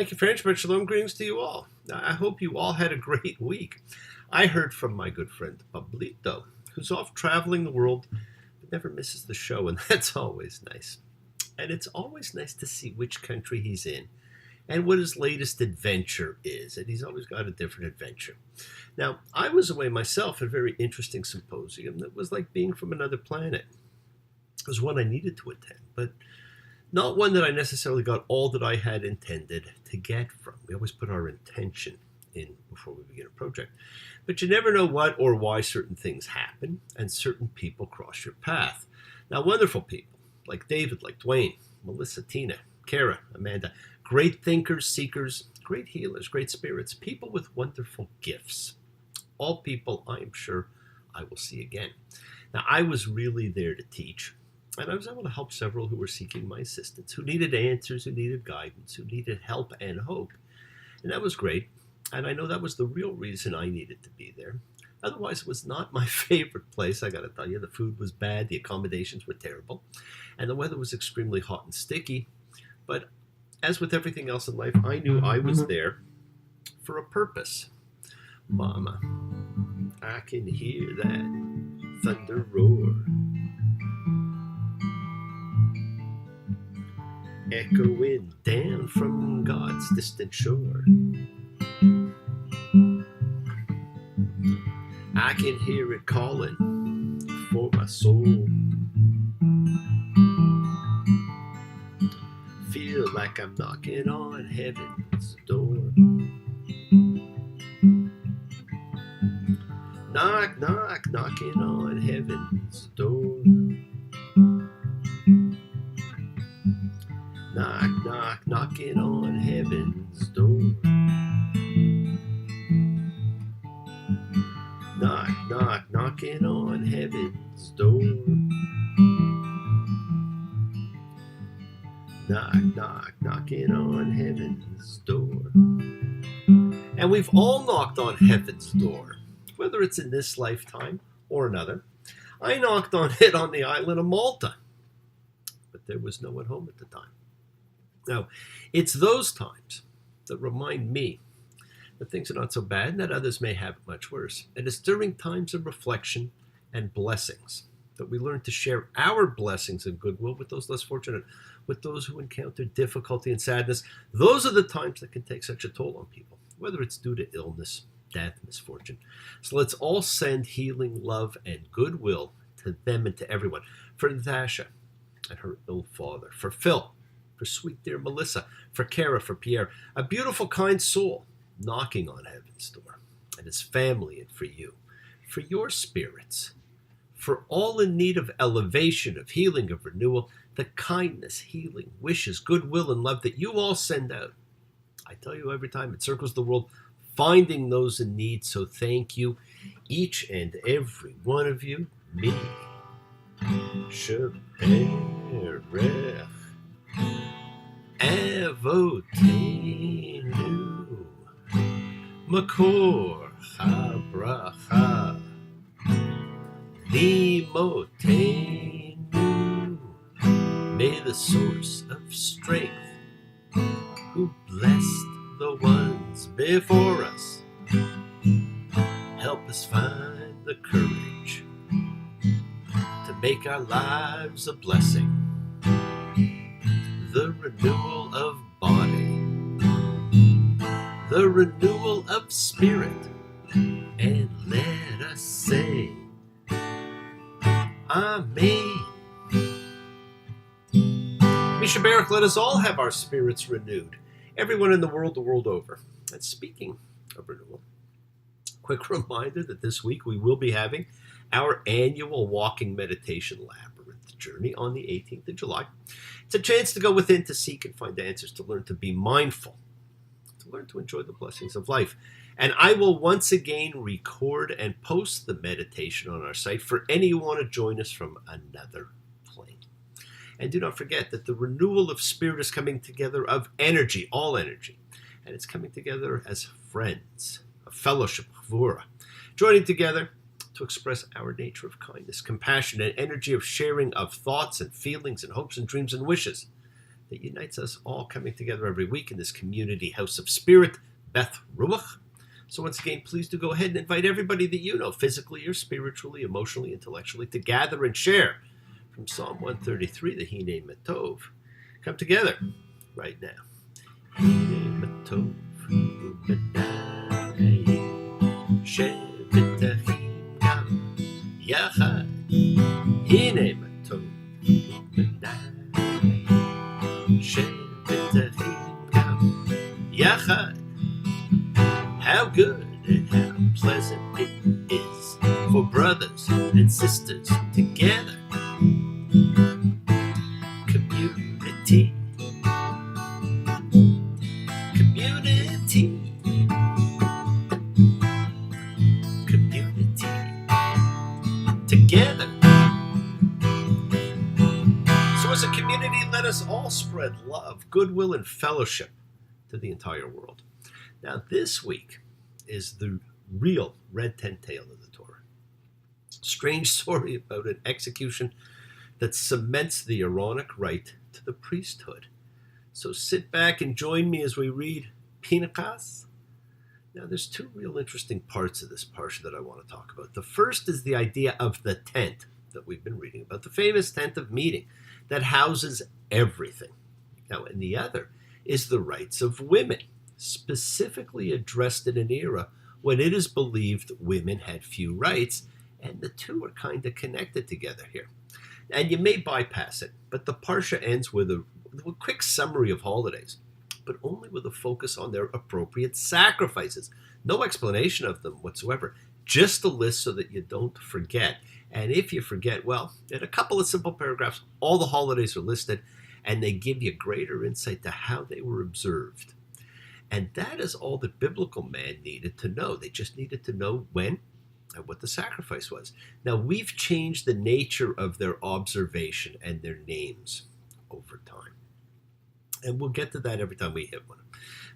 Thank you, French, but shalom greetings to you all. I hope you all had a great week. I heard from my good friend Pablito, who's off traveling the world, but never misses the show, and that's always nice. And it's always nice to see which country he's in and what his latest adventure is, and he's always got a different adventure. Now, I was away myself at a very interesting symposium that was like being from another planet. It was one I needed to attend, but not one that I necessarily got all that I had intended to get from. We always put our intention in before we begin a project. But you never know what or why certain things happen, and certain people cross your path. Now, wonderful people, like David, like Dwayne, Melissa, Tina, Kara, Amanda, great thinkers, seekers, great healers, great spirits, people with wonderful gifts. All people I am sure I will see again. Now, I was really there to teach. And I was able to help several who were seeking my assistance, who needed answers, who needed guidance, who needed help and hope. And that was great. And I know that was the real reason I needed to be there. Otherwise, it was not my favorite place. I got to tell you, the food was bad, the accommodations were terrible, and the weather was extremely hot and sticky. But as with everything else in life, I knew I was there for a purpose. Mama, I can hear that thunder roar, echoing down from God's distant shore. I can hear it calling for my soul. Feel like I'm knocking on heaven's door. Knock, knock, knocking on heaven's door. Knock, knock, knocking on heaven's door. Knock, knock, knocking on heaven's door. Knock, knock, knocking on heaven's door. And we've all knocked on heaven's door, whether it's in this lifetime or another. I knocked on it on the island of Malta, but there was no one home at the time. Now, it's those times that remind me that things are not so bad and that others may have it much worse. And it's during times of reflection and blessings that we learn to share our blessings and goodwill with those less fortunate, with those who encounter difficulty and sadness. Those are the times that can take such a toll on people, whether it's due to illness, death, misfortune. So let's all send healing, love, and goodwill to them and to everyone. For Natasha and her ill father, for Phil, for sweet dear Melissa, for Kara, for Pierre, a beautiful, kind soul knocking on heaven's door, and his family, and for you, for your spirits, for all in need of elevation, of healing, of renewal, the kindness, healing, wishes, goodwill, and love that you all send out. I tell you every time, it circles the world, finding those in need, so thank you, each and every one of you. Me, Sheperech, Avotenu, Makor HaBracha, Limotenu. May the source of strength, who blessed the ones before us, help us find the courage to make our lives a blessing. The renewal of body, the renewal of spirit, and let us say, Amen. Misha Barak, let us all have our spirits renewed, everyone in the world over. And speaking of renewal, quick reminder that this week we will be having our annual walking meditation labyrinth journey on the 18th of July. It's a chance to go within to seek and find answers, to learn to be mindful, to learn to enjoy the blessings of life. And I will once again record and post the meditation on our site for any who want to join us from another plane. And do not forget that the renewal of spirit is coming together of energy, all energy. And it's coming together as friends, a fellowship, chavura, joining together to express our nature of kindness, compassion, and energy of sharing of thoughts and feelings and hopes and dreams and wishes that unites us all coming together every week in this community house of spirit, Beth Ruach. So once again, please do go ahead and invite everybody that you know, physically or spiritually, emotionally, intellectually, to gather and share from Psalm 133, the Hine Matov. Come together right now. Hine Matov, U'B'nai, She'V'Tachim Gam Yachad. Hine Matov, U'B'nai, She'V'Tachim Gam Yachad. How good and how pleasant it is for brothers and sisters together. Community, community, community, together. So as a community, let us all spread love, goodwill, and fellowship to the entire world. Now, this week is the real red tent tale of the Torah. Strange story about an execution that cements the Aaronic right to the priesthood. So sit back and join me as we read Pinchas. Now, there's two real interesting parts of this parsha that I want to talk about. The first is the idea of the tent that we've been reading about, the famous tent of meeting that houses everything. Now, and the other is the rights of women, specifically addressed in an era when it is believed women had few rights, and the two are kind of connected together here. And you may bypass it, but the parsha ends with a quick summary of holidays, but only with a focus on their appropriate sacrifices. No explanation of them whatsoever, just a list so that you don't forget. And if you forget, well, in a couple of simple paragraphs, all the holidays are listed, and they give you greater insight to how they were observed. And that is all the biblical man needed to know. They just needed to know when and what the sacrifice was. Now, we've changed the nature of their observation and their names over time. And we'll get to that every time we hit one.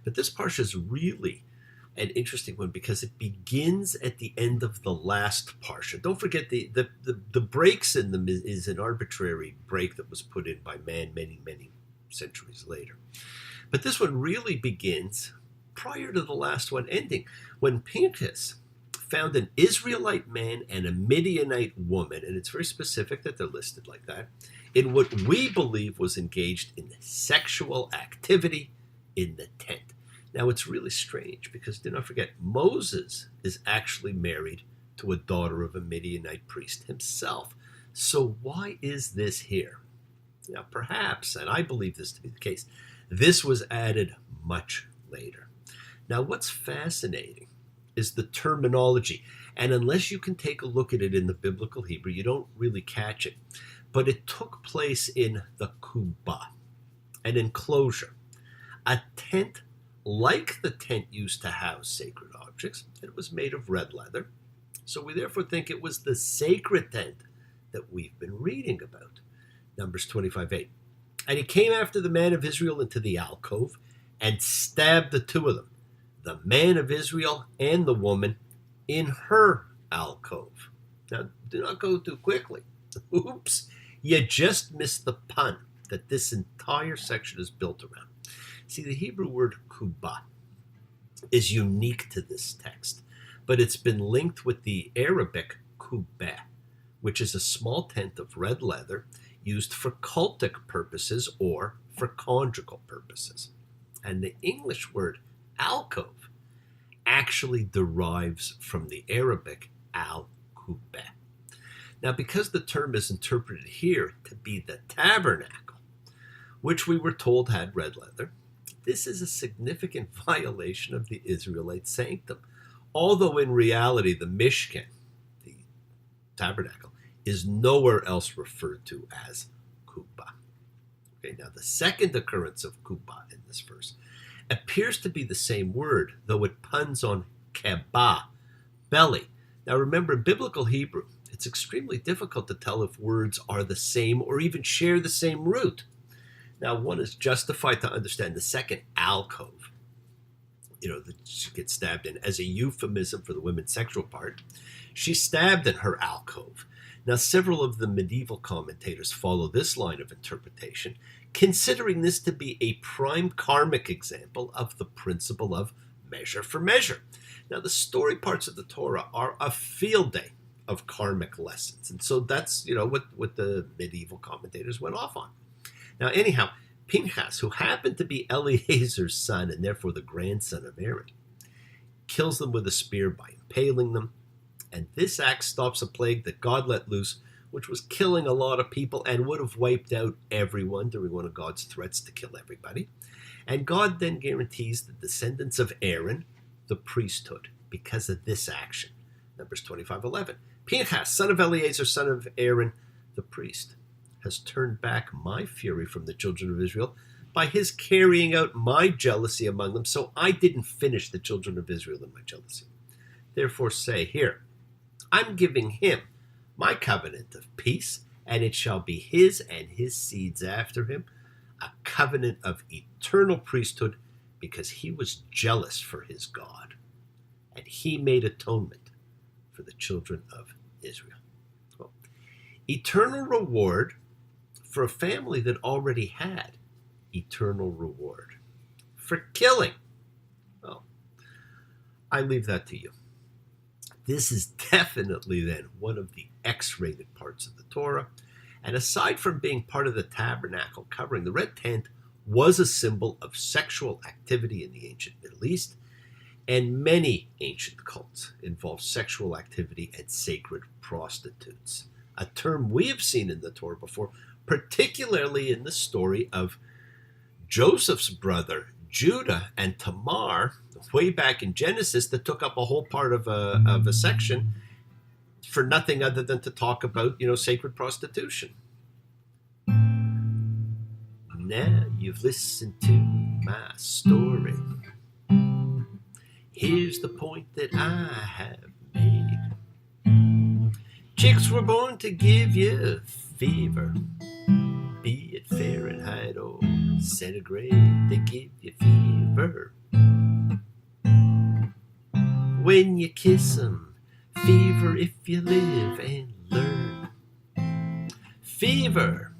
But this parsha is really an interesting one because it begins at the end of the last parsha. Don't forget the breaks in them is an arbitrary break that was put in by man many, many centuries later. But this one really begins prior to the last one ending, when Pinchas found an Israelite man and a Midianite woman, and it's very specific that they're listed like that, in what we believe was engaged in sexual activity in the tent. Now, it's really strange because do not forget, Moses is actually married to a daughter of a Midianite priest himself. So why is this here? Now, perhaps, and I believe this to be the case, this was added much later. Now, what's fascinating is the terminology. And unless you can take a look at it in the biblical Hebrew, you don't really catch it. But it took place in the kubah, an enclosure, a tent like the tent used to house sacred objects. It was made of red leather. So we therefore think it was the sacred tent that we've been reading about. Numbers 25:8. And he came after the man of Israel into the alcove and stabbed the two of them, the man of Israel and the woman, in her alcove. Now, do not go too quickly. Oops, you just missed the pun that this entire section is built around. See, the Hebrew word kubah is unique to this text, but it's been linked with the Arabic kubeh, which is a small tent of red leather used for cultic purposes or for conjugal purposes. And the English word alcove actually derives from the Arabic al-kubeh. Now, because the term is interpreted here to be the tabernacle, which we were told had red leather, this is a significant violation of the Israelite sanctum. Although in reality, the Mishkan, the tabernacle, is nowhere else referred to as kubah. Okay, now the second occurrence of kubah in this verse appears to be the same word, though it puns on kebah, belly. Now remember, in biblical Hebrew, it's extremely difficult to tell if words are the same or even share the same root. Now, one is justified to understand the second alcove, that she gets stabbed in, as a euphemism for the women's sexual part. She's stabbed in her alcove. Now, several of the medieval commentators follow this line of interpretation, considering this to be a prime karmic example of the principle of measure for measure. Now, the story parts of the Torah are a field day of karmic lessons. And so that's, what the medieval commentators went off on. Now, anyhow, Pinchas, who happened to be Eleazar's son and therefore the grandson of Aaron, kills them with a spear by impaling them. And this act stops a plague that God let loose, which was killing a lot of people and would have wiped out everyone during one of God's threats to kill everybody. And God then guarantees the descendants of Aaron the priesthood because of this action. Numbers 25:11. Pinchas, son of Eleazar, son of Aaron, the priest, has turned back my fury from the children of Israel by his carrying out my jealousy among them, so I didn't finish the children of Israel in my jealousy. Therefore say, here, I'm giving him my covenant of peace, and it shall be his and his seeds after him, a covenant of eternal priesthood, because he was jealous for his God, and he made atonement for the children of Israel. Well, eternal reward for a family that already had eternal reward for killing. Well, I leave that to you. This is definitely then one of the X-rated parts of the Torah. And aside from being part of the tabernacle covering, the red tent was a symbol of sexual activity in the ancient Middle East. And many ancient cults involve sexual activity and sacred prostitutes, a term we have seen in the Torah before, particularly in the story of Joseph's brother Judah and Tamar, way back in Genesis, that took up a whole part of a section for nothing other than to talk about, sacred prostitution. Now you've listened to my story. Here's the point that I have made. Chicks were born to give you fever, be it Fahrenheit or centigrade, they give you fever. When you kiss 'em, fever if you live and learn. Fever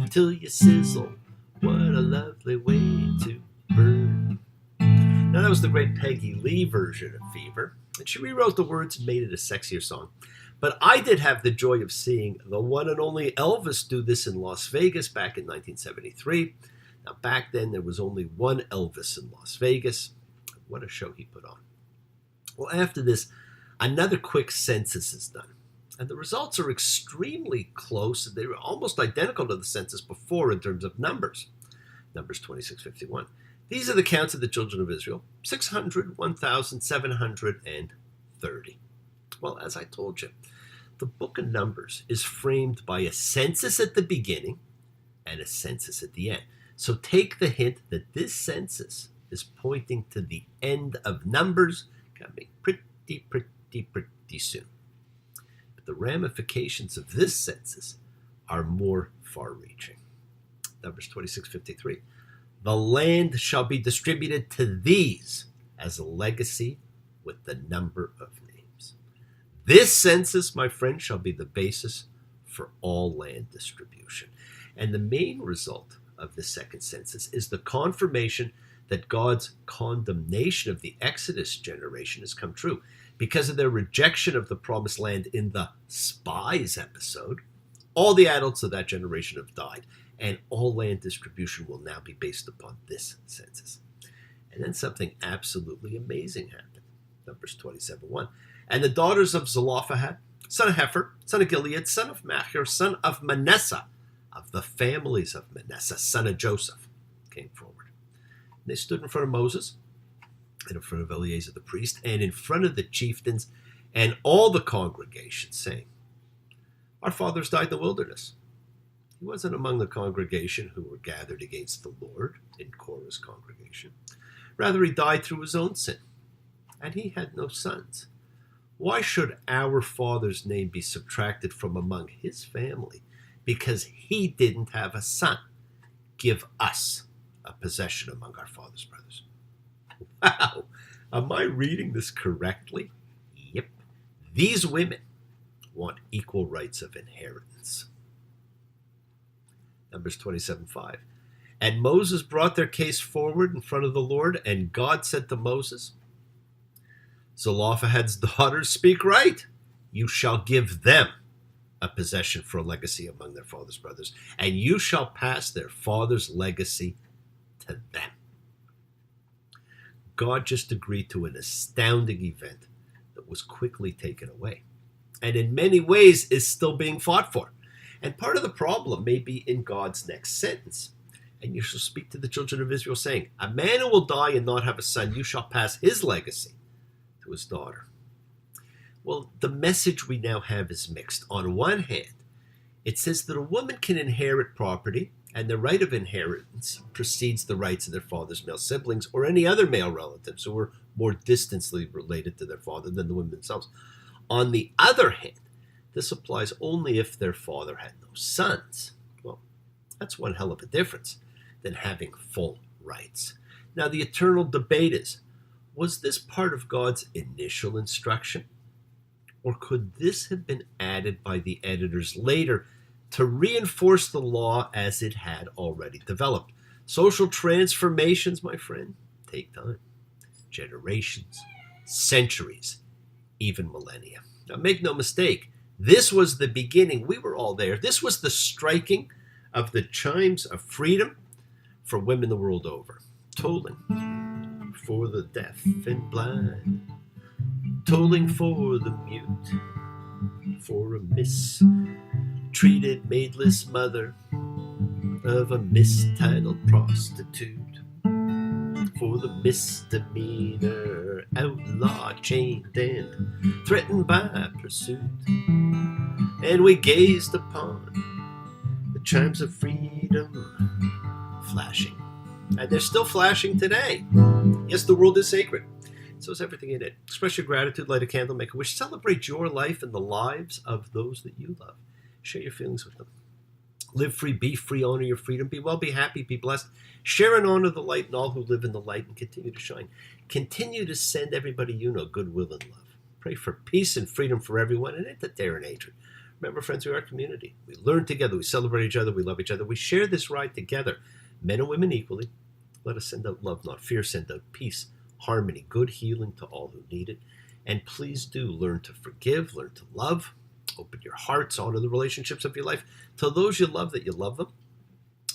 till you sizzle, what a lovely way to burn. Now that was the great Peggy Lee version of Fever, and she rewrote the words and made it a sexier song. But I did have the joy of seeing the one and only Elvis do this in Las Vegas back in 1973. Now back then there was only one Elvis in Las Vegas. What a show he put on. Well, after this, another quick census is done. And the results are extremely close. They were almost identical to the census before in terms of numbers. Numbers 26:51. These are the counts of the children of Israel, 601,730. Well, as I told you, the book of Numbers is framed by a census at the beginning and a census at the end. So take the hint that this census is pointing to the end of Numbers coming pretty soon. But the ramifications of this census are more far-reaching. Numbers 26:53. The land shall be distributed to these as a legacy with the number of names. This census, my friend, shall be the basis for all land distribution. And the main result of the second census is the confirmation that God's condemnation of the Exodus generation has come true. Because of their rejection of the promised land in the spies episode, all the adults of that generation have died, and all land distribution will now be based upon this census. And then something absolutely amazing happened. Numbers 27:1. And the daughters of Zelophehad, son of Hefer, son of Gilead, son of Machir, son of Manasseh, of the families of Manasseh, son of Joseph, came forward. They stood in front of Moses, and in front of Eleazar the priest, and in front of the chieftains and all the congregation, saying, Our fathers died in the wilderness. He wasn't among the congregation who were gathered against the Lord in Korah's congregation. Rather, he died through his own sin, and he had no sons. Why should our father's name be subtracted from among his family because he didn't have a son? Give us a possession among our father's brothers. Wow, am I reading this correctly? Yep. These women want equal rights of inheritance. Numbers 27:5. And Moses brought their case forward in front of the Lord, and God said to Moses, Zelophehad's daughters speak right. You shall give them a possession for a legacy among their father's brothers, and you shall pass their father's legacy to them. God just agreed to an astounding event that was quickly taken away, and in many ways is still being fought for. And part of the problem may be in God's next sentence. And you shall speak to the children of Israel, saying, a man who will die and not have a son, you shall pass his legacy to his daughter. Well, the message we now have is mixed. On one hand, it says that a woman can inherit property, and the right of inheritance precedes the rights of their father's male siblings or any other male relatives who were more distantly related to their father than the women themselves. On the other hand, this applies only if their father had no sons. Well, that's one hell of a difference than having full rights. Now, the eternal debate is, was this part of God's initial instruction? Or could this have been added by the editors later to reinforce the law as it had already developed? Social transformations, my friend, take time. Generations, centuries, even millennia. Now, make no mistake, this was the beginning. We were all there. This was the striking of the chimes of freedom for women the world over, tolling for the deaf and blind, tolling for the mute, for a mistreated maidless mother of a mistitled prostitute, for the misdemeanor outlaw chained and threatened by pursuit. And we gazed upon the chimes of freedom flashing. And they're still flashing today. Yes, the world is sacred. So is everything in it. Express your gratitude, light a candle, make a wish. Celebrate your life and the lives of those that you love. Share your feelings with them. Live free, be free, honor your freedom. Be well, be happy, be blessed. Share and honor the light and all who live in the light and continue to shine. Continue to send everybody you know goodwill and love. Pray for peace and freedom for everyone and into terror and hatred. Remember, friends, we are a community. We learn together. We celebrate each other. We love each other. We share this ride together. Men and women equally. Let us send out love, not fear. Send out peace, harmony, good healing to all who need it. And please do learn to forgive, learn to love. Open your hearts, honor the relationships of your life. Tell those you love that you love them,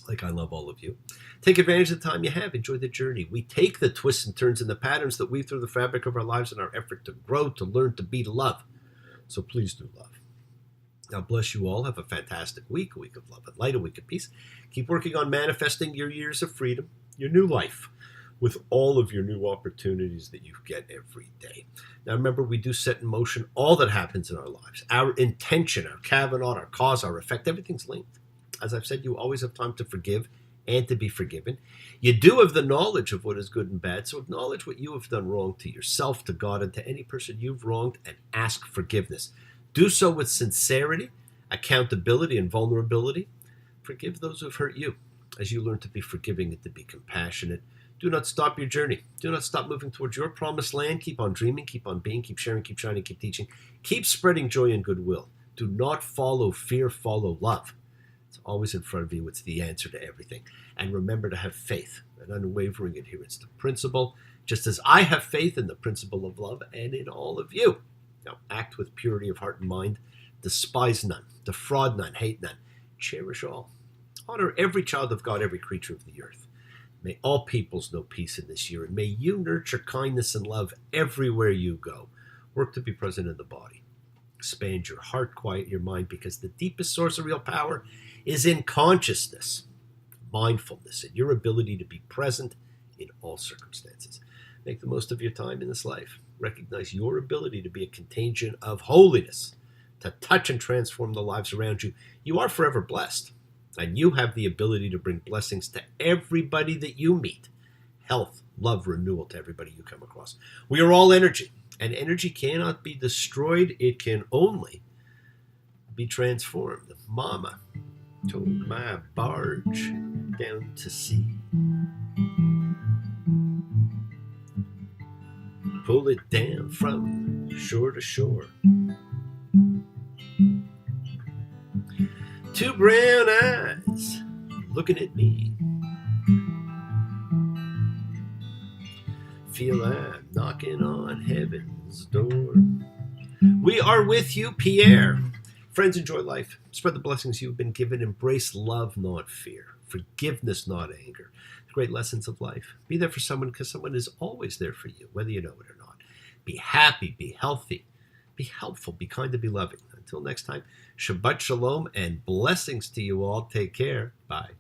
like I love all of you. Take advantage of the time you have. Enjoy the journey. We take the twists and turns and the patterns that weave through the fabric of our lives in our effort to grow, to learn, to be, to love. So please do love. Now bless you all. Have a fantastic week, a week of love and light, a week of peace. Keep working on manifesting your years of freedom, your new life, with all of your new opportunities that you get every day. Now remember, we do set in motion all that happens in our lives. Our intention, our caveat, our cause, our effect, everything's linked. As I've said, you always have time to forgive and to be forgiven. You do have the knowledge of what is good and bad, so acknowledge what you have done wrong to yourself, to God, and to any person you've wronged, and ask forgiveness. Do so with sincerity, accountability, and vulnerability. Forgive those who have hurt you as you learn to be forgiving and to be compassionate. Do not stop your journey. Do not stop moving towards your promised land. Keep on dreaming, keep on being, keep sharing, keep shining, keep teaching. Keep spreading joy and goodwill. Do not follow fear, follow love. It's always in front of you. It's the answer to everything. And remember to have faith and unwavering adherence to principle, just as I have faith in the principle of love and in all of you. Now, act with purity of heart and mind. Despise none. Defraud none. Hate none. Cherish all. Honor every child of God, every creature of the earth. May all peoples know peace in this year, and may you nurture kindness and love everywhere you go. Work to be present in the body. Expand your heart, quiet your mind, because the deepest source of real power is in consciousness, mindfulness, and your ability to be present in all circumstances. Make the most of your time in this life. Recognize your ability to be a contagion of holiness, to touch and transform the lives around you. You are forever blessed, and you have the ability to bring blessings to everybody that you meet. Health, love, renewal to everybody you come across. We are all energy, and energy cannot be destroyed. It can only be transformed. Mama towed my barge down to sea. Pull it down from shore to shore. Two brown eyes looking at me. Feel I'm knocking on heaven's door. We are with you, Pierre. Friends, enjoy life. Spread the blessings you've been given. Embrace love, not fear. Forgiveness, not anger. The great lessons of life. Be there for someone because someone is always there for you, whether you know it or not. Be happy, be healthy, be helpful, be kind, and be loving. Until next time, Shabbat Shalom and blessings to you all. Take care. Bye.